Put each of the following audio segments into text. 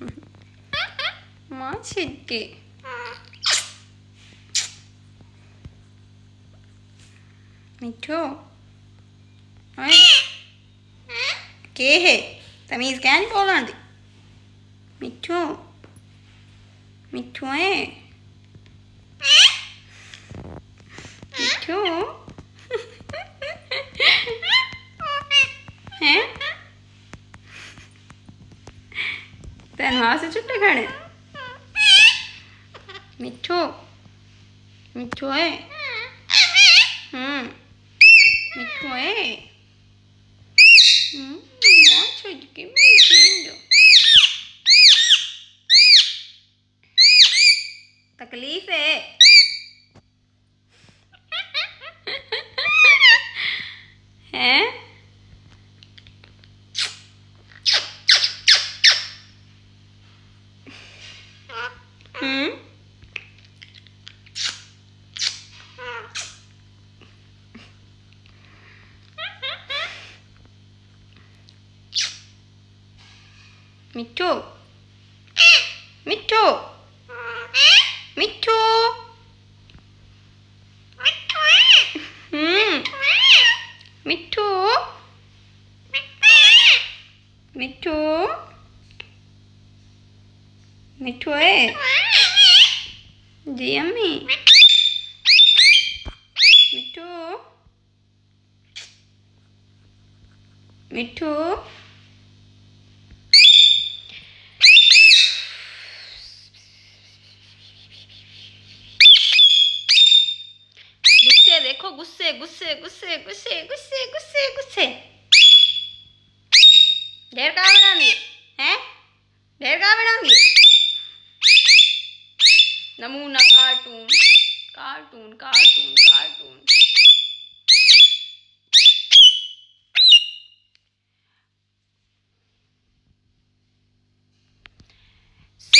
माँ छिटके मिठू ओए के है तमीज क्या नहीं बोलना दी मिठू मिठू है मिठू हैं तेन माँ से छुट्टे खाने मिठू मिठू है मिठू है माँ छिटके मिठू तकलीफ है हैं मिठू मिठू मिठू मिठू मिठू मिठू है जी अम्मी मिठू मिठू गुस्से देखो गुस्से गुस्से गुस्से गुस्से गुस्से गुस्से गुस्से ढेर कहाँ बनाएंगे हैं ढेर कहाँ बनाएंगे नमूना कार्टून कार्टून कार्टून कार्टून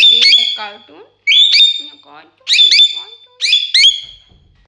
ये है कार्टून कार्टून कार्टून